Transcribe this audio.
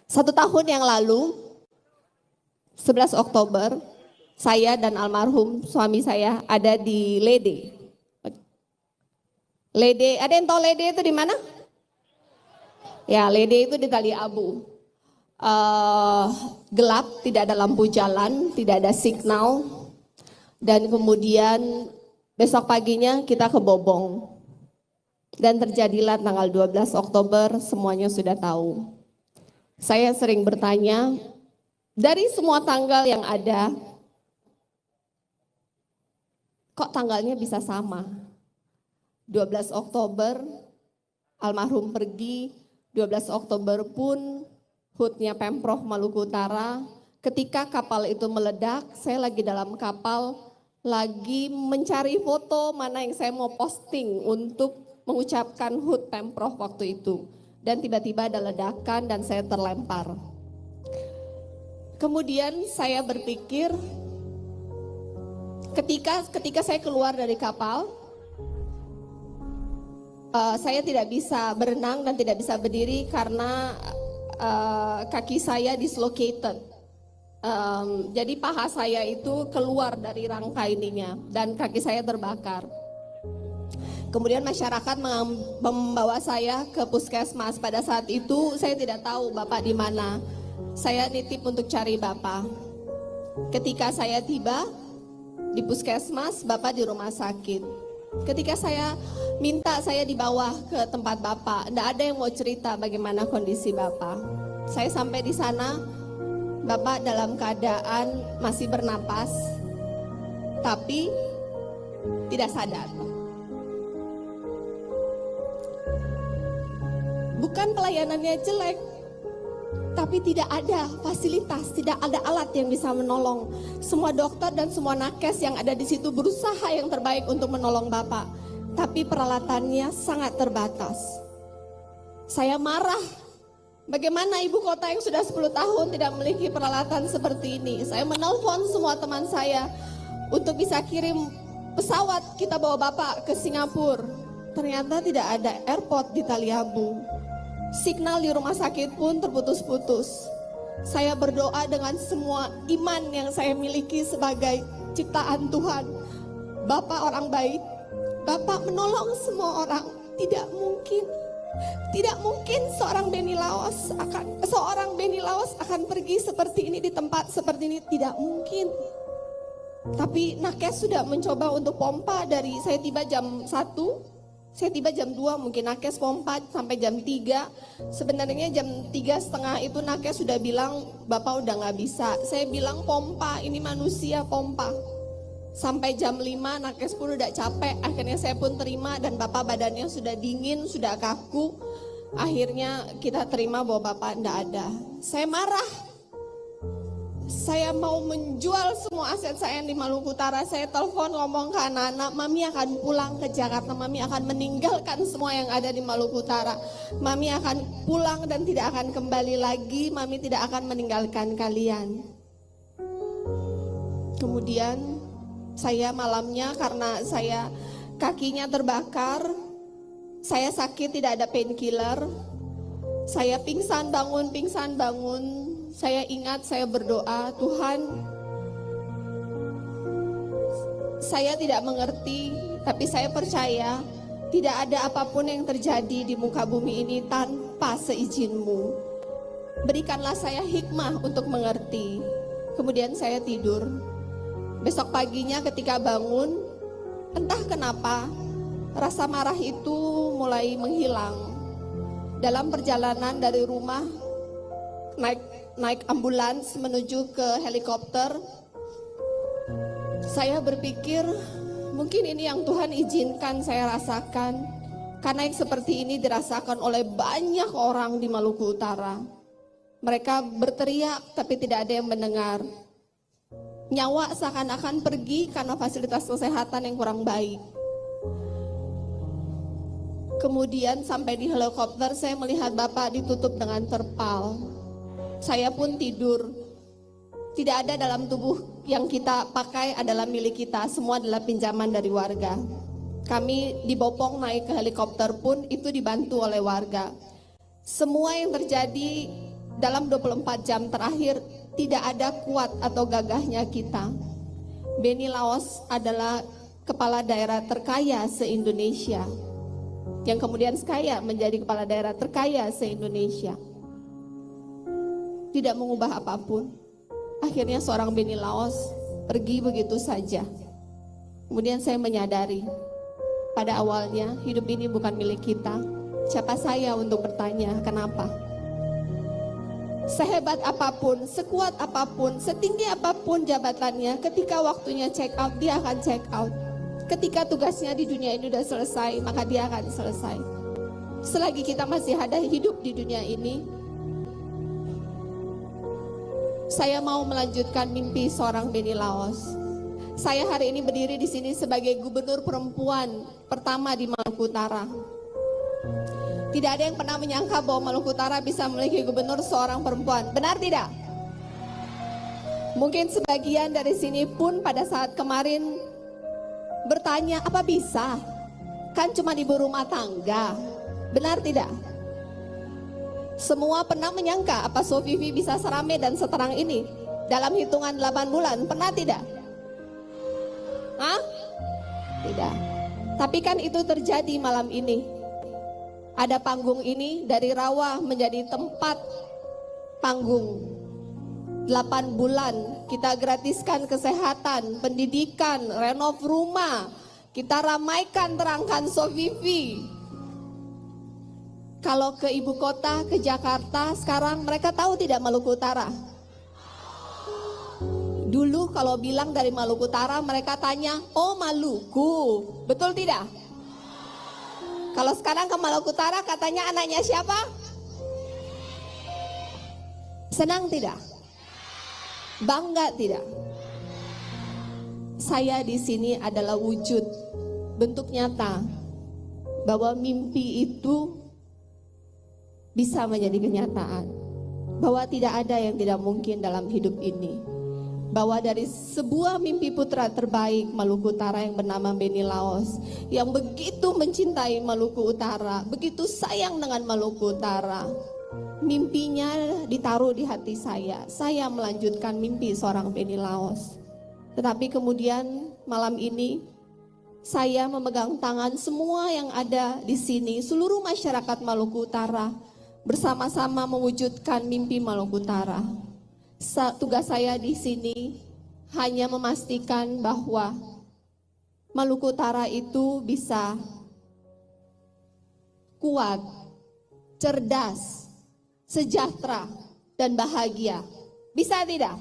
1 tahun yang lalu, 11 Oktober, saya dan almarhum suami saya ada di Lede. Lede, ada yang tahu Lede itu di mana? Ya, Lede itu di Tali Abu. Gelap, tidak ada lampu jalan, tidak ada signal. Dan kemudian besok paginya kita ke Bobong. Dan terjadilah tanggal 12 Oktober, semuanya sudah tahu. Saya sering bertanya, dari semua tanggal yang ada, kok tanggalnya bisa sama? 12 Oktober, almarhum pergi, 12 Oktober pun HUT-nya Pemprov Maluku Utara. Ketika kapal itu meledak, saya lagi dalam kapal, lagi mencari foto mana yang saya mau posting untuk mengucapkan HUT Pemprov waktu itu. Dan tiba-tiba ada ledakan dan saya terlempar. Kemudian saya berpikir, ketika saya keluar dari kapal, saya tidak bisa berenang dan tidak bisa berdiri karena kaki saya dislocated. Jadi paha saya itu keluar dari rangka ininya dan kaki saya terbakar. Kemudian masyarakat membawa saya ke puskesmas. Pada saat itu saya tidak tahu Bapak di mana. Saya nitip untuk cari Bapak. Ketika saya tiba di puskesmas, Bapak di rumah sakit. Ketika saya minta saya dibawa ke tempat Bapak, tidak ada yang mau cerita bagaimana kondisi Bapak. Saya sampai di sana, Bapak dalam keadaan masih bernapas, tapi tidak sadar. Bukan pelayanannya jelek, tapi tidak ada fasilitas, tidak ada alat yang bisa menolong. Semua dokter dan semua nakes yang ada di situ berusaha yang terbaik untuk menolong Bapak, tapi peralatannya sangat terbatas. Saya marah, bagaimana ibu kota yang sudah 10 tahun tidak memiliki peralatan seperti ini. Saya menelpon semua teman saya untuk bisa kirim pesawat kita bawa Bapak ke Singapura. Ternyata tidak ada airport di Tali Abu. Signal di rumah sakit pun terputus-putus. Saya berdoa dengan semua iman yang saya miliki sebagai ciptaan Tuhan. Bapak orang baik, Bapak menolong semua orang. Tidak mungkin seorang Beni Laos akan pergi seperti ini di tempat seperti ini, tidak mungkin. Tapi nakes sudah mencoba untuk pompa dari saya tiba jam 1. Saya tiba jam 2, mungkin nakes pompa sampai jam 3. Sebenarnya jam 3:30 itu nakes sudah bilang, Bapak udah gak bisa. Saya bilang pompa, ini manusia pompa. Sampai jam 5 nakes pun udah capek, akhirnya saya pun terima dan Bapak badannya sudah dingin, sudah kaku. Akhirnya kita terima bahwa Bapak enggak ada. Saya marah. Saya mau menjual semua aset saya yang di Maluku Utara. Saya telepon ngomong ke anak-anak, Mami akan pulang ke Jakarta, Mami akan meninggalkan semua yang ada di Maluku Utara. Mami akan pulang dan tidak akan kembali lagi, Mami tidak akan meninggalkan kalian. Kemudian saya malamnya karena saya kakinya terbakar, saya sakit tidak ada painkiller. Saya pingsan bangun. Saya ingat saya berdoa, Tuhan, saya tidak mengerti, tapi saya percaya tidak ada apapun yang terjadi di muka bumi ini tanpa seizin-Mu. Berikanlah saya hikmah untuk mengerti. Kemudian saya tidur. Besok paginya ketika bangun, entah kenapa rasa marah itu mulai menghilang. Dalam perjalanan dari rumah, naik ambulans menuju ke helikopter, saya berpikir mungkin ini yang Tuhan izinkan saya rasakan, karena yang seperti ini dirasakan oleh banyak orang di Maluku Utara. Mereka berteriak tapi tidak ada yang mendengar. Nyawa seakan-akan pergi karena fasilitas kesehatan yang kurang baik. Kemudian sampai di helikopter saya melihat Bapak ditutup dengan terpal. Saya pun tidur. Tidak ada dalam tubuh yang kita pakai adalah milik kita, semua adalah pinjaman dari warga. Kami di Bopong naik ke helikopter pun itu dibantu oleh warga. Semua yang terjadi dalam 24 jam terakhir tidak ada kuat atau gagahnya kita. Benny Laos adalah kepala daerah terkaya se-Indonesia, yang kemudian sekaya menjadi kepala daerah terkaya se-Indonesia. Tidak mengubah apapun. Akhirnya seorang Benny Laos pergi begitu saja. Kemudian saya menyadari, pada awalnya hidup ini bukan milik kita. Siapa saya untuk bertanya kenapa? Sehebat apapun, sekuat apapun, setinggi apapun jabatannya, ketika waktunya check out, dia akan check out. Ketika tugasnya di dunia ini sudah selesai, maka dia akan selesai. Selagi kita masih ada hidup di dunia ini, saya mau melanjutkan mimpi seorang Benny Laos. Saya hari ini berdiri di sini sebagai gubernur perempuan pertama di Maluku Utara. Tidak ada yang pernah menyangka bahwa Maluku Utara bisa memiliki gubernur seorang perempuan. Benar tidak? Mungkin sebagian dari sini pun pada saat kemarin bertanya, apa bisa? Kan cuma ibu rumah tangga. Benar tidak? Semua pernah menyangka apa Sofifi bisa serame dan seterang ini dalam hitungan 8 bulan. Pernah tidak? Hah? Tidak. Tapi kan itu terjadi malam ini. Ada panggung ini dari rawa menjadi tempat panggung. 8 bulan kita gratiskan kesehatan, pendidikan, renov rumah. Kita ramaikan, terangkan Sofifi. Kalau ke ibu kota, ke Jakarta, sekarang mereka tahu tidak Maluku Utara? Dulu kalau bilang dari Maluku Utara, mereka tanya, oh Maluku, betul tidak? Kalau sekarang ke Maluku Utara katanya anaknya siapa? Senang tidak? Bangga tidak? Saya di sini adalah wujud, bentuk nyata bahwa mimpi itu bisa menjadi kenyataan. Bahwa tidak ada yang tidak mungkin dalam hidup ini. Bahwa dari sebuah mimpi putra terbaik Maluku Utara yang bernama Benny Laos, yang begitu mencintai Maluku Utara, begitu sayang dengan Maluku Utara, mimpinya ditaruh di hati saya. Saya melanjutkan mimpi seorang Benny Laos. Tetapi kemudian malam ini saya memegang tangan semua yang ada di sini, seluruh masyarakat Maluku Utara, bersama-sama mewujudkan mimpi Maluku Utara. Tugas saya di sini hanya memastikan bahwa Maluku Utara itu bisa kuat, cerdas, sejahtera, dan bahagia. Bisa tidak?